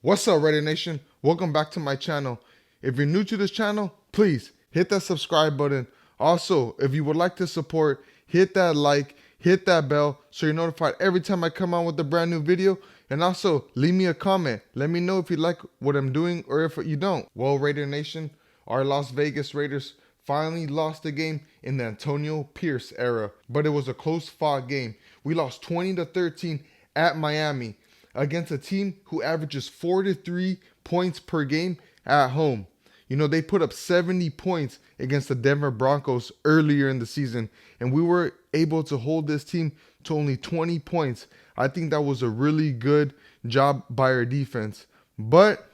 What's up, Raider Nation? Welcome back to my channel. If you're new to this channel, please hit that subscribe button. Also, if you would like to support, hit that like, hit that bell so you're notified every time I come out with a brand new video. And also, leave me a comment. Let me know if you like what I'm doing or if you don't. Well, Raider Nation, our Las Vegas Raiders finally lost the game in the Antonio Pierce era, but it was a close-fought game. We lost 20-13 at Miami against a team who averages 4 to 3 points per game at home. You know, they put up 70 points against the Denver Broncos earlier in the season, and we were able to hold this team to only 20 points. I think that was a really good job by our defense. But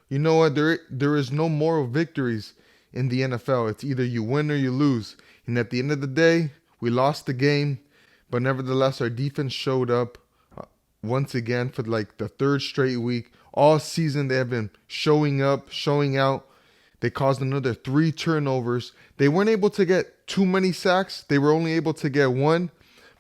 you know what? There is no moral victories in the NFL. It's either you win or you lose. And at the end of the day, we lost the game, but nevertheless, our defense showed up once again for like the third straight week. All season they have been showing up, showing out. They caused another 3 turnovers. They weren't able to get too many sacks. They were only able to get 1.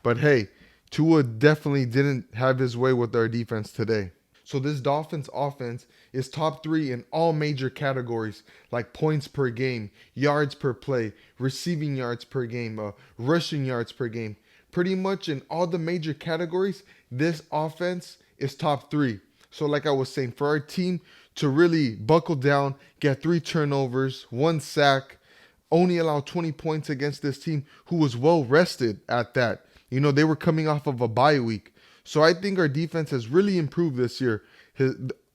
But hey, Tua definitely didn't have his way with our defense today. So this Dolphins offense is top 3 in all major categories like points per game, yards per play, receiving yards per game, rushing yards per game. Pretty much in all the major categories, this offense is top 3. So like I was saying, for our team to really buckle down, get 3 turnovers, 1 sack, only allow 20 points against this team who was well rested at that. You know, they were coming off of a bye week. So I think our defense has really improved this year.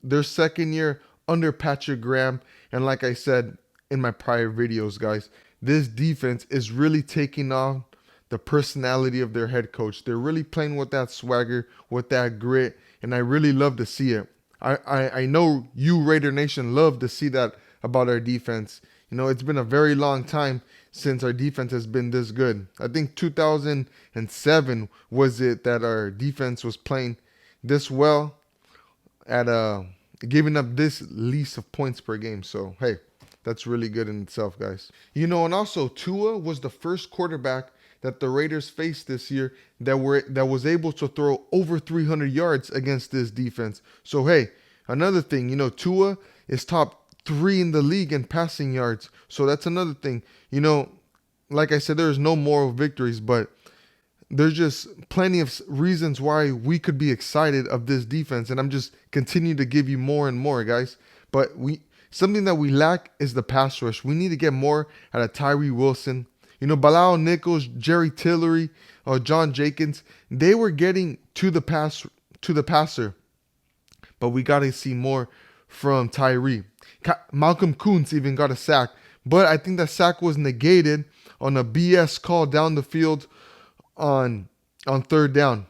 Their second year under Patrick Graham. And like I said in my prior videos, guys, this defense is really taking on the personality of their head coach. They're really playing with that swagger, with that grit, and I really love to see it. I know you, Raider Nation, love to see that about our defense. You know, it's been a very long time since our defense has been this good. I think 2007 was it that our defense was playing this well at giving up this least of points per game. So, hey, that's really good in itself, guys. You know, and also Tua was the first quarterback that the Raiders faced this year that was able to throw over 300 yards against this defense. So hey, another thing, you know, Tua is top 3 in the league in passing yards. So that's another thing. You know, like I said, there's no moral victories, but there's just plenty of reasons why we could be excited of this defense, and I'm just continuing to give you more and more, guys. But something that we lack is the pass rush. We need to get more out of Tyree Wilson. You know, Bilal Nichols, Jerry Tillery, John Jenkins, they were getting to the passer. But we got to see more from Tyree. Malcolm Kuntz even got a sack. But I think that sack was negated on a BS call down the field on third down.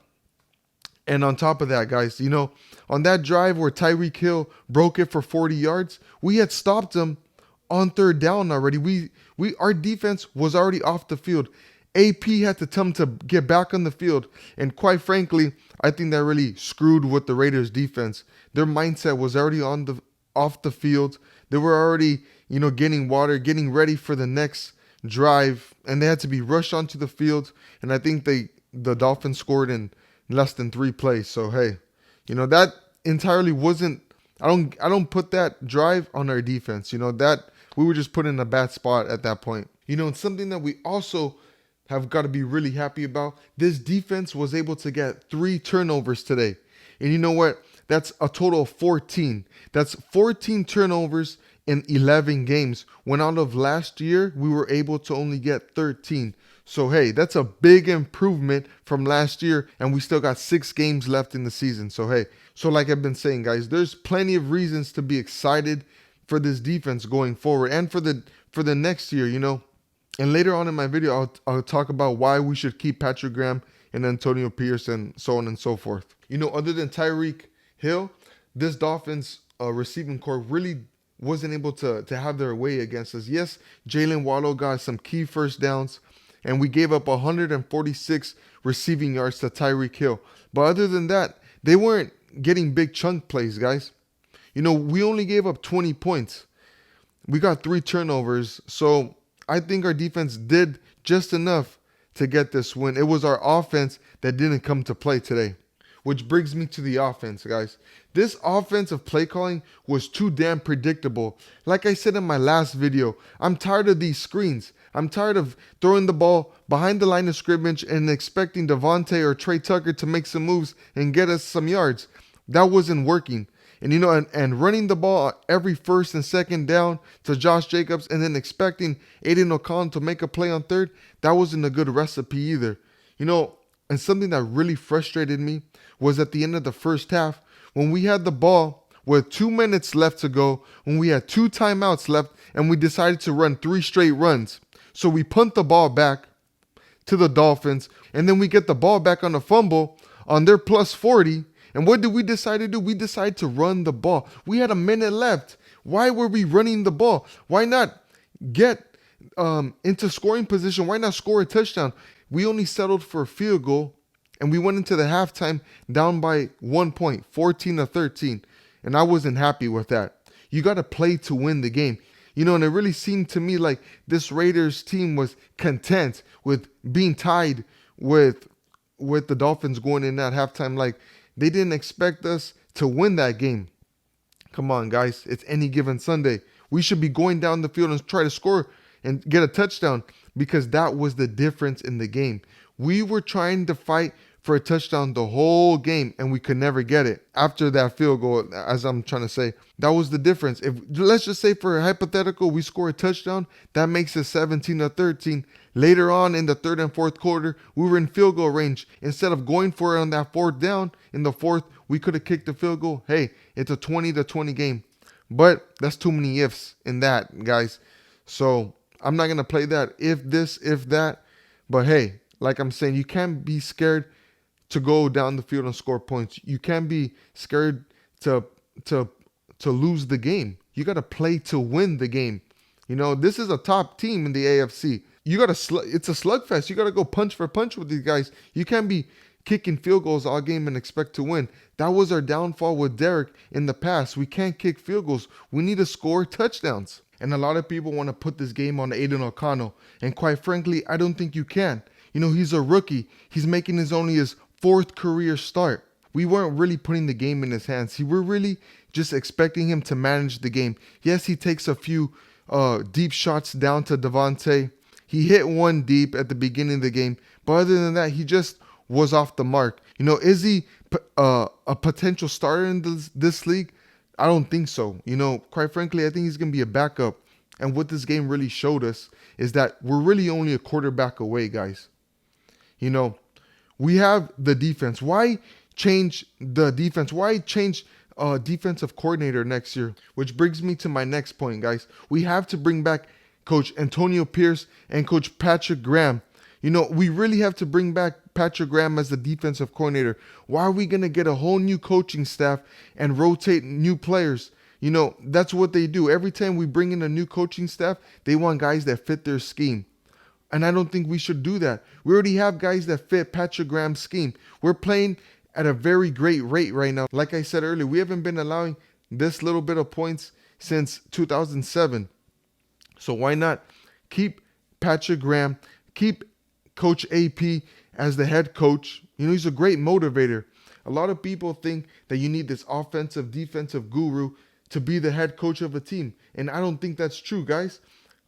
And on top of that, guys, you know, on that drive where Tyreek Hill broke it for 40 yards, we had stopped him on third down already. Our defense was already off the field. AP had to tell him to get back on the field. And quite frankly, I think that really screwed with the Raiders defense. Their mindset was already off the field. They were already, you know, getting water, getting ready for the next drive, and they had to be rushed onto the field. And I think the Dolphins scored in less than 3 plays. So hey, you know, that entirely wasn't, I don't put that drive on our defense. You know, that we were just put in a bad spot at that point. You know, it's something that we also have got to be really happy about. This defense was able to get 3 turnovers today. And you know what? That's a total of 14. That's 14 turnovers in 11 games. When out of last year, we were able to only get 13. So hey, that's a big improvement from last year, and we still got 6 games left in the season. So hey, so like I've been saying, guys, there's plenty of reasons to be excited for this defense going forward and for the next year, you know. And later on in my video, I'll talk about why we should keep Patrick Graham and Antonio Pierce and so on and so forth. You know, other than Tyreek Hill, this Dolphins receiving corps really wasn't able to have their way against us. Yes, Jalen Waddle got some key first downs, and we gave up 146 receiving yards to Tyreek Hill. But other than that, they weren't getting big chunk plays, guys. You know, we only gave up 20 points. We got 3 turnovers. So I think our defense did just enough to get this win. It was our offense that didn't come to play today. which brings me to the offense, guys. This offensive play calling was too damn predictable. Like I said in my last video, I'm tired of these screens. I'm tired of throwing the ball behind the line of scrimmage and expecting Devontae or Trey Tucker to make some moves and get us some yards. That wasn't working. And and running the ball every first and second down to Josh Jacobs and then expecting Aiden O'Connell to make a play on third, that wasn't a good recipe either. And something that really frustrated me was at the end of the first half when we had the ball with 2 minutes left to go, when we had 2 timeouts left, and we decided to run 3 straight runs. So we punt the ball back to the Dolphins, and then we get the ball back on a fumble on their plus 40. And what did we decide to do? We decided to run the ball. We had a minute left. Why were we running the ball? Why not get into scoring position? Why not score a touchdown? We only settled for a field goal, and we went into the halftime down by 1 point, 14-13. And I wasn't happy with that. You got to play to win the game. And it really seemed to me like this Raiders team was content with being tied with the Dolphins going in at halftime. Like, they didn't expect us to win that game. Come on, guys. It's any given Sunday. We should be going down the field and try to score and get a touchdown, because that was the difference in the game. We were trying to fight for a touchdown the whole game, and we could never get it after that field goal, as I'm trying to say. That was the difference. If, let's just say for a hypothetical, we score a touchdown, that makes it 17-13. Later on in the third and fourth quarter, we were in field goal range. Instead of going for it on that fourth down, in the fourth, we could have kicked the field goal. Hey, it's a 20-20 game. But that's too many ifs in that, guys. So I'm not going to play that if this, if that. But hey, like I'm saying, you can't be scared to go down the field and score points. You can't be scared to lose the game. You got to play to win the game. This is a top team in the AFC. You got to it's a slugfest. You got to go punch for punch with these guys. You can't be kicking field goals all game and expect to win. That was our downfall with Derek in the past. We can't kick field goals. We need to score touchdowns. And a lot of people want to put this game on Aiden O'Connell. And quite frankly, I don't think you can. He's a rookie. He's making his 4th career start. We weren't really putting the game in his hands. We're really just expecting him to manage the game. Yes, he takes a few deep shots down to Devontae. He hit one deep at the beginning of the game. But other than that, he just was off the mark. Is he a potential starter in this league? I don't think so. Quite frankly, I think he's going to be a backup. And what this game really showed us is that we're really only a quarterback away, guys. We have the defense. Why change the defense? Why change defensive coordinator next year? Which brings me to my next point, guys. We have to bring back Coach Antonio Pierce and Coach Patrick Graham. We really have to bring back Patrick Graham as the defensive coordinator. Why are we going to get a whole new coaching staff and rotate new players? That's what they do. Every time we bring in a new coaching staff, they want guys that fit their scheme. And I don't think we should do that. We already have guys that fit Patrick Graham's scheme. We're playing at a very great rate right now. Like I said earlier, we haven't been allowing this little bit of points since 2007. So why not keep Patrick Graham, keep Coach AP as the head coach? He's a great motivator. A lot of people think that you need this offensive, defensive guru to be the head coach of a team. And I don't think that's true, guys.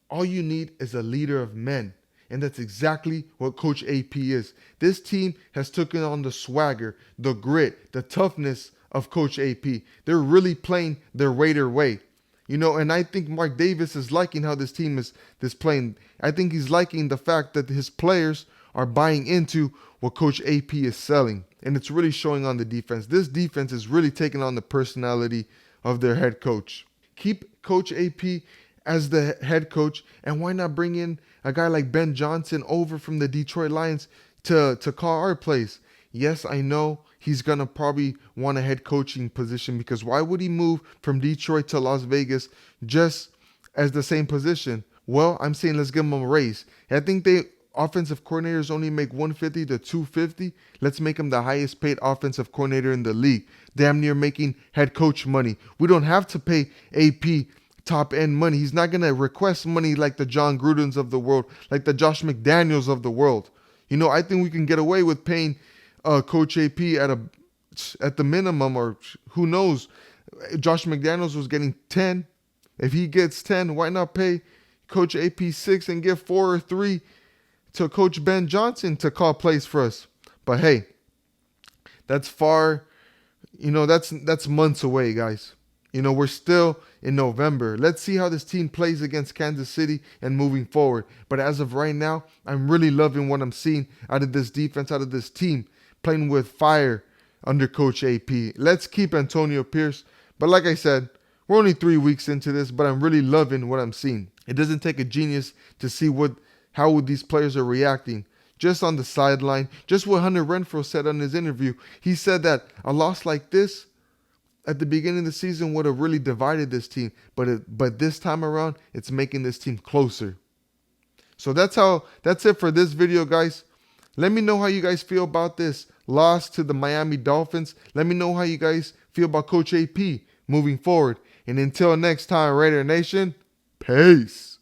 All you need is a leader of men. And that's exactly what Coach AP is. This team has taken on the swagger, the grit, the toughness of Coach AP. They're really playing their Raider way. And I think Mark Davis is liking how this team is playing. I think he's liking the fact that his players are buying into what Coach AP is selling. And it's really showing on the defense. This defense is really taking on the personality of their head coach. Keep Coach AP as the head coach, and why not bring in a guy like Ben Johnson over from the Detroit Lions to call our plays? Yes, I know he's going to probably want a head coaching position, because why would he move from Detroit to Las Vegas just as the same position? Well, I'm saying let's give him a raise. I think offensive coordinators only make $150 to $250. Let's make him the highest paid offensive coordinator in the league. Damn near making head coach money. We don't have to pay AP top end money. He's not going to request money like the John Grudens of the world, like the Josh McDaniels of the world. I think we can get away with paying Coach AP at a at the minimum, or who knows, Josh McDaniels was getting 10. If he gets 10, why not pay Coach AP 6 and give 4 or 3 to Coach Ben Johnson to call plays for us? But hey, that's far, that's months away, guys. We're still in November. Let's see how this team plays against Kansas City and moving forward. But as of right now, I'm really loving what I'm seeing out of this defense, out of this team, playing with fire under Coach AP. Let's keep Antonio Pierce. But like I said, we're only 3 weeks into this, but I'm really loving what I'm seeing. It doesn't take a genius to see how these players are reacting. Just on the sideline, just what Hunter Renfrow said on his interview. He said that a loss like this at the beginning of the season would have really divided this team, but this time around, it's making this team closer. So that's it for this video, guys. Let me know how you guys feel about this loss to the Miami Dolphins. Let me know how you guys feel about Coach AP moving forward. And until next time, Raider Nation, peace.